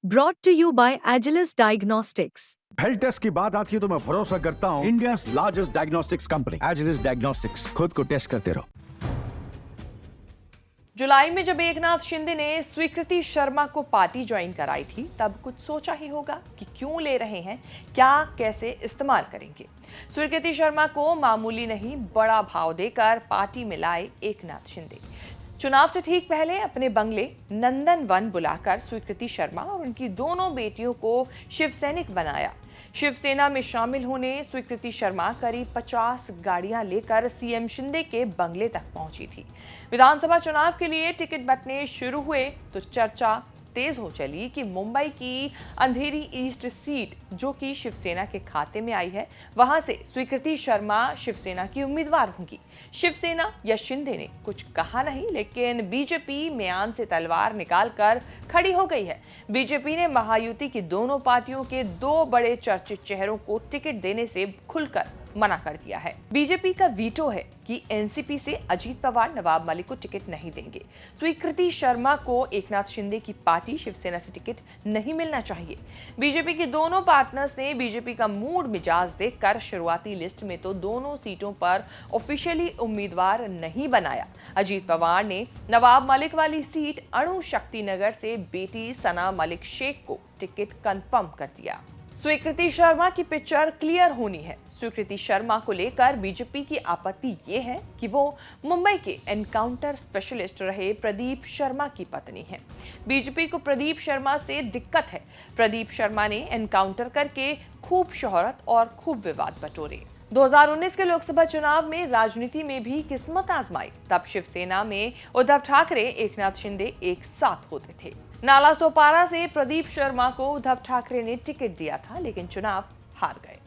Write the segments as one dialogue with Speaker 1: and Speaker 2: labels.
Speaker 1: Brought to you by Agilus Diagnostics.
Speaker 2: Health test की बात आती है तो मैं भरोसा करता हूँ India's largest diagnostics company Agilus Diagnostics. खुद को टेस्ट करते रहो।
Speaker 3: जुलाई में जब एकनाथ शिंदे ने स्वीकृति शर्मा को पार्टी ज्वाइन कराई थी तब कुछ सोचा ही होगा कि क्यों ले रहे हैं, क्या कैसे इस्तेमाल करेंगे। स्वीकृति शर्मा को मामूली नहीं बड़ा भाव देकर पार्टी में लाए एकनाथ शिंदे। चुनाव से ठीक पहले अपने बंगले नंदन वन बुलाकर स्वीकृति शर्मा और उनकी दोनों बेटियों को शिवसैनिक बनाया। शिवसेना में शामिल होने स्वीकृति शर्मा करीब 50 गाड़ियां लेकर सीएम शिंदे के बंगले तक पहुंची थी। विधानसभा चुनाव के लिए टिकट बंटने शुरू हुए तो चर्चा तेज हो चली कि मुंबई की अंधेरी ईस्ट सीट जो कि शिवसेना के खाते में आई है, वहां से स्वीकृति शर्मा शिवसेना की उम्मीदवार होंगी। शिवसेना या शिंदे ने कुछ कहा नहीं, लेकिन बीजेपी म्यान से तलवार निकालकर खड़ी हो गई है। बीजेपी ने महायुति की दोनों पार्टियों के दो बड़े चर्चित चेहरों को टिकट देने से खुलकर मना कर दिया है। बीजेपी का वीटो है कि एनसीपी से अजीत पवार नवाब मलिक को टिकट नहीं देंगे। स्वीकृति शर्मा को एकनाथ शिंदे की पार्टी शिवसेना से टिकट नहीं मिलना चाहिए। बीजेपी के दोनों पार्टनर्स ने बीजेपी का मूड मिजाज देखकर शुरुआती लिस्ट में तो दोनों सीटों पर ऑफिशियली उम्मीदवार नहीं बनाया। अजीत पवार ने नवाब मलिक वाली सीट अणु शक्ति नगर से बेटी सना मलिक शेख को टिकट कंफर्म कर दिया। स्वीकृति शर्मा की पिक्चर क्लियर होनी है। स्वीकृति शर्मा को लेकर बीजेपी की आपत्ति ये है कि वो मुंबई के एनकाउंटर स्पेशलिस्ट रहे प्रदीप शर्मा की पत्नी है। बीजेपी को प्रदीप शर्मा से दिक्कत है। प्रदीप शर्मा ने एनकाउंटर करके खूब शोहरत और खूब विवाद बटोरे। 2019 के लोकसभा चुनाव में राजनीति में भी किस्मत आजमाई। तब शिवसेना में उद्धव ठाकरे एकनाथ शिंदे एक साथ होते थे। नाला सोपारा से प्रदीप शर्मा को उद्धव ठाकरे ने टिकट दिया था, लेकिन चुनाव हार गए।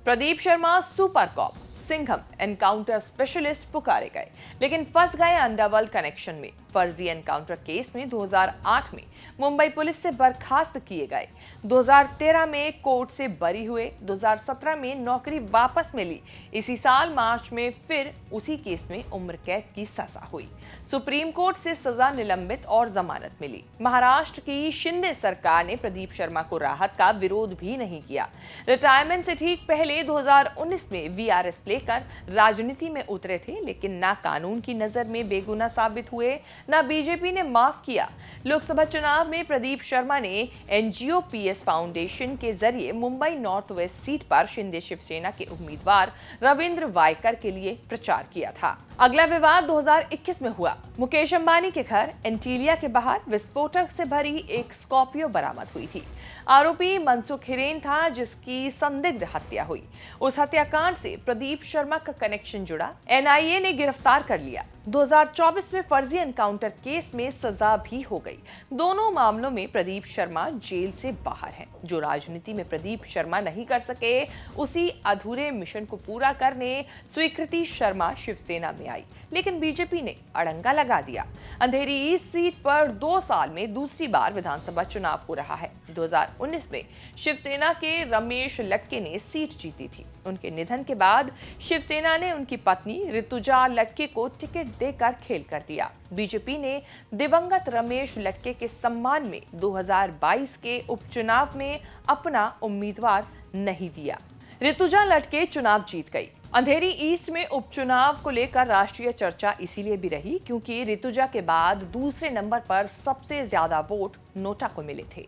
Speaker 3: Pradeep Sharma super cop Singham encounter specialist पुकारे गए, लेकिन फंस गए अंडरवर्ल्ड कनेक्शन में। फर्जी एनकाउंटर केस में 2008 में मुंबई पुलिस से बर्खास्त किए गए। 2013 में कोर्ट से बरी हुए। 2017 में नौकरी वापस मिली। इसी साल मार्च में फिर उसी केस में उम्र कैद की सजा हुई। सुप्रीम कोर्ट से सजा निलंबित और जमानत मिली। महाराष्ट्र की शिंदे सरकार ने प्रदीप शर्मा को राहत का विरोध भी नहीं किया। रिटायरमेंट से ठीक पहले 2019 में वीआरएस लेकर राजनीति में उतरे थे, लेकिन ना कानून की नजर में बेगुनाह साबित हुए, ना बीजेपी ने माफ किया। लोकसभा चुनाव में प्रदीप शर्मा ने एनजीओ पीएस फाउंडेशन के जरिए मुंबई नॉर्थ वेस्ट सीट पर शिंदे शिवसेना के उम्मीदवार रविंद्र वायकर के लिए प्रचार किया था। अगला विवाद 2021 में हुआ। मुकेश अंबानी के घर एंटीलिया के बाहर विस्फोटक से भरी एक स्कॉर्पियो बरामद हुई थी। आरोपी मनसुख हिरेन था, जिसकी संदिग्ध हत्या हुई। उस हत्याकांड से प्रदीप शर्मा का कनेक्शन जुड़ा। एनआईए ने गिरफ्तार कर लिया। 2024 में फर्जी एनकाउंटर केस में सजा भी हो गई। दोनों मामलों में प्रदीप शर्मा जेल से बाहर हैं। जो राजनीति में प्रदीप शर्मा नहीं कर सके, उसी अधूरे मिशन को पूरा करने स्वीकृति शर्मा शिवसेना में आई, लेकिन बीजेपी ने अड़ंगा लगा दिया। अंधेरी ईस्ट सीट पर 2 साल में दूसरी बार विधानसभा चुनाव हो रहा है। 2019 में शिवसेना के रमेश लटके ने सीट जीती थी। उनके निधन के बाद शिवसेना ने उनकी पत्नी ऋतुजा लटके को टिकट देकर खेल कर दिया। बीजेपी ने दिवंगत रमेश लटके के सम्मान में 2022 के उपचुनाव में अपना उम्मीदवार नहीं दिया। ऋतुजा लटके चुनाव जीत गई। अंधेरी ईस्ट में उपचुनाव को लेकर राष्ट्रीय चर्चा इसीलिए भी रही क्योंकि ऋतुजा के बाद दूसरे नंबर पर सबसे ज्यादा वोट नोटा को मिले थे।